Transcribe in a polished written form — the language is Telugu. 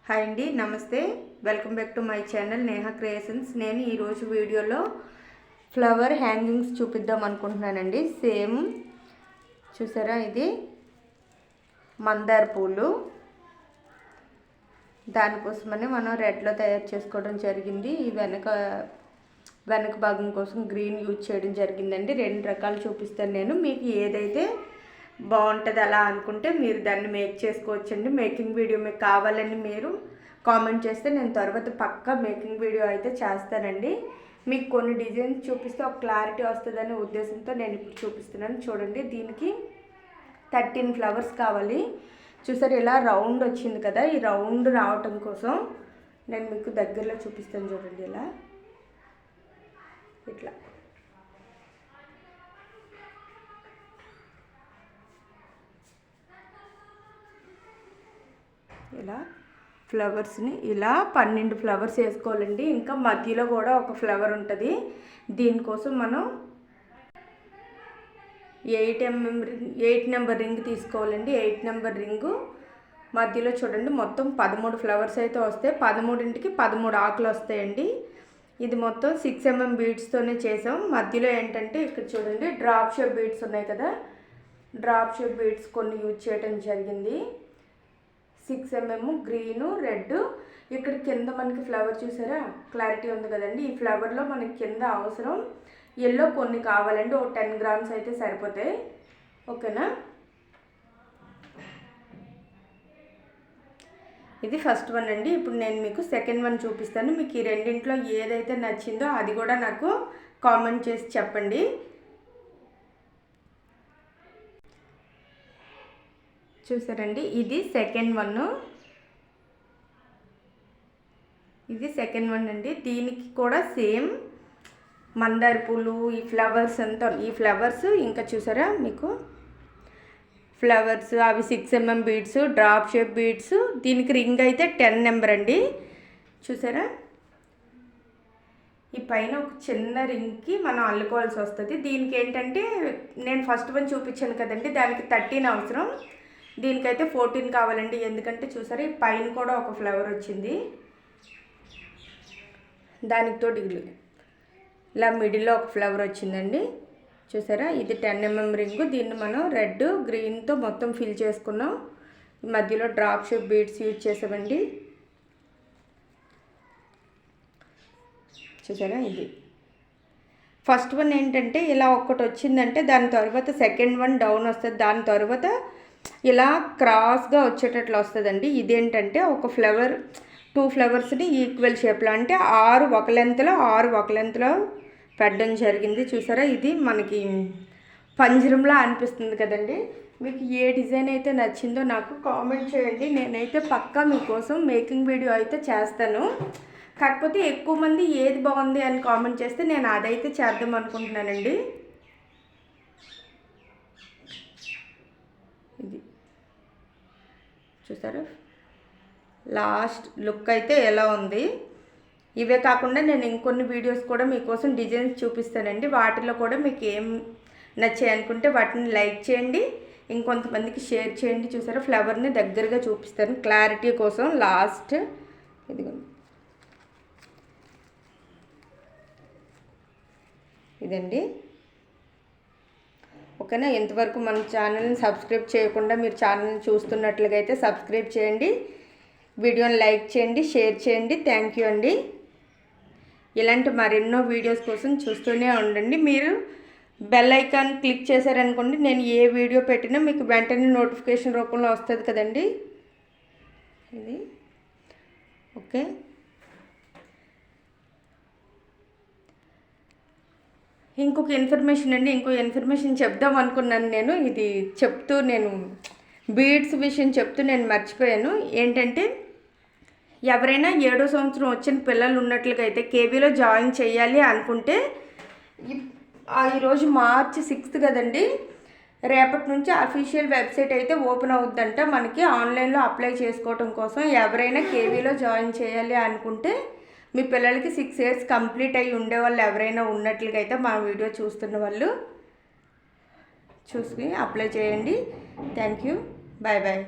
హాయ్ అండి, నమస్తే. Welcome back to my channel Neha creations. నేను ఈరోజు వీడియోలో ఫ్లవర్ హ్యాంగింగ్స్ చూపిద్దాం అనుకుంటున్నానండి. సేమ్ చూసారా, ఇది మందార పూలు. దానికోసమని మనం రెడ్లో తయారు చేసుకోవడం జరిగింది. ఈ వెనక భాగం కోసం గ్రీన్ యూజ్ చేయడం జరిగిందండి. 2 రకాలు చూపిస్తాను నేను. మీకు ఏదైతే బాగుంటుంది అలా అనుకుంటే మీరు దాన్ని మేక్ చేసుకోవచ్చండి. మేకింగ్ వీడియో మీకు కావాలని మీరు కామెంట్ చేస్తే నేను తర్వాత పక్కా మేకింగ్ వీడియో అయితే చేస్తానండి. మీకు కొన్ని డిజైన్స్ చూపిస్తే ఒక క్లారిటీ వస్తుందనే ఉద్దేశంతో నేను ఇప్పుడు చూపిస్తున్నాను. చూడండి, దీనికి 13 ఫ్లవర్స్ కావాలి. చూసారు, ఇలా రౌండ్ వచ్చింది కదా. ఈ రౌండ్ రావటం కోసం నేను మీకు దగ్గరలో చూపిస్తాను. చూడండి, ఇట్లా ఇలా ఫ్లవర్స్ని ఇలా 12 ఫ్లవర్స్ వేసుకోవాలండి. ఇంకా మధ్యలో కూడా ఒక ఫ్లవర్ ఉంటుంది. దీనికోసం మనం 8 నెంబర్ రింగ్ తీసుకోవాలండి. 8 నెంబర్ రింగు మధ్యలో చూడండి మొత్తం 13 ఫ్లవర్స్ అయితే వస్తాయి. 13కి 13 ఆకులు వస్తాయండి. ఇది మొత్తం 6 mm బీడ్స్తోనే చేసాం. మధ్యలో ఏంటంటే ఇక్కడ చూడండి డ్రాప్ షేప్ బీడ్స్ ఉన్నాయి కదా. డ్రాప్ షేప్ బీడ్స్ కొన్ని యూజ్ చేయడం జరిగింది. 6 mm గ్రీను, రెడ్. ఇక్కడ కింద మనకి ఫ్లవర్ చూసారా, క్లారిటీ ఉంది కదండి. ఈ ఫ్లవర్లో మనకి కింద అవసరం ఎల్లో కొన్ని కావాలండి. ఒక 10 గ్రామ్స్ అయితే సరిపోతాయి. ఓకేనా, ఇది ఫస్ట్ వన్ అండి. ఇప్పుడు నేను మీకు సెకండ్ వన్ చూపిస్తాను. మీకు ఈ రెండింట్లో ఏదైతే నచ్చిందో అది కూడా నాకు కామెంట్ చేసి చెప్పండి. చూసారండి, ఇది సెకండ్ వన్ అండి. దీనికి కూడా సేమ్ మందార పూలు, ఈ ఫ్లవర్స్ అంతా, ఈ ఫ్లవర్స్ ఇంకా చూసారా మీకు ఫ్లవర్స్ అవి 6 mm beads, drop shape beads. దీనికి రింగ్ అయితే 10 నెంబర్ అండి. చూసారా, ఈ పైన ఒక చిన్న రింగ్కి మనం అల్లుకోవాల్సి వస్తుంది. దీనికి ఏంటంటే నేను ఫస్ట్ వన్ చూపించాను కదండి, దానికి 13 అవసరం. దీనికైతే 14 కావాలండి. ఎందుకంటే చూసారా, ఈ పైన కూడా ఒక ఫ్లవర్ వచ్చింది. దానితో ఇలా మిడిల్లో ఒక ఫ్లవర్ వచ్చిందండి. చూసారా, ఇది 10 mm రింగు. దీన్ని మనం రెడ్ గ్రీన్తో మొత్తం ఫిల్ చేసుకున్నాం. మధ్యలో డ్రాప్ షేప్ బీడ్స్ యూజ్ చేసామండి. చూసారా, ఇది ఫస్ట్ వన్ ఏంటంటే ఇలా ఒక్కటి వచ్చిందంటే దాని తర్వాత సెకండ్ వన్ డౌన్ వస్తుంది. దాని తర్వాత ఇలా క్రాస్గా వచ్చేటట్లు వస్తుందండి. ఇదేంటంటే ఒక ఫ్లవర్ 2 ఫ్లవర్స్ని ఈక్వల్ షేప్లో, అంటే 6 ఒక లెంత్లో పెట్టడం జరిగింది. చూసారా, ఇది మనకి పంజరంలా అనిపిస్తుంది కదండి. మీకు ఏ డిజైన్ అయితే నచ్చిందో నాకు కామెంట్ చేయండి. నేనైతే పక్కా మీకోసం మేకింగ్ వీడియో అయితే చేస్తాను. కాకపోతే ఎక్కువ మంది ఏది బాగుంది అని కామెంట్ చేస్తే నేను అదైతే చేద్దాం అనుకుంటున్నానండి. ఇది చూసారా, లాస్ట్ లుక్ అయితే ఎలా ఉంది. ఇవే కాకుండా నేను ఇంకొన్ని వీడియోస్ కూడా మీకోసం డిజైన్స్ చూపిస్తానండి. వాటిలో కూడా మీకు ఏం నచ్చాయి అనుకుంటే వాటిని లైక్ చేయండి, ఇంకొంతమందికి షేర్ చేయండి. చూసారా, ఫ్లవర్ని దగ్గరగా చూపిస్తాను క్లారిటీ కోసం. లాస్ట్ ఇదండి. ఓకేనా, ఇంతవరకు మన ఛానల్ని సబ్స్క్రైబ్ చేయకుండా మీరు ఛానల్ని చూస్తున్నట్లుగా అయితే సబ్స్క్రైబ్ చేయండి, వీడియోని లైక్ చేయండి, షేర్ చేయండి. థ్యాంక్ యూ అండి. ఇలాంటి మరెన్నో వీడియోస్ కోసం చూస్తూనే ఉండండి. మీరు బెల్ ఐకాన్ క్లిక్ చేశారనుకోండి, నేను ఏ వీడియో పెట్టినా మీకు వెంటనే నోటిఫికేషన్ రూపంలో వస్తుంది కదండి. ఇది ఓకే. ఇంకొక ఇన్ఫర్మేషన్ చెప్దాం అనుకున్నాను నేను. ఇది చెప్తూ నేను బీడ్స్ విషయం చెప్తూ నేను మర్చిపోయాను. ఏంటంటే ఎవరైనా 7వ సంవత్సరం వచ్చిన పిల్లలు ఉన్నట్లుగా అయితే కేవీలో జాయిన్ చేయాలి అనుకుంటే ఈరోజు March 6 కదండి. రేపటి నుంచి అఫీషియల్ వెబ్సైట్ అయితే ఓపెన్ అవుద్దంట మనకి ఆన్లైన్లో అప్లై చేసుకోవటం కోసం. ఎవరైనా కేవీలో జాయిన్ చేయాలి అనుకుంటే మీ పిల్లలకి 6 years కంప్లీట్ అయ్యి ఉండేవాళ్ళు ఎవరైనా ఉన్నట్లుగా అయితే మా వీడియో చూస్తున్న వాళ్ళు చూసుకుని అప్లై చేయండి. Thank you. Bye bye.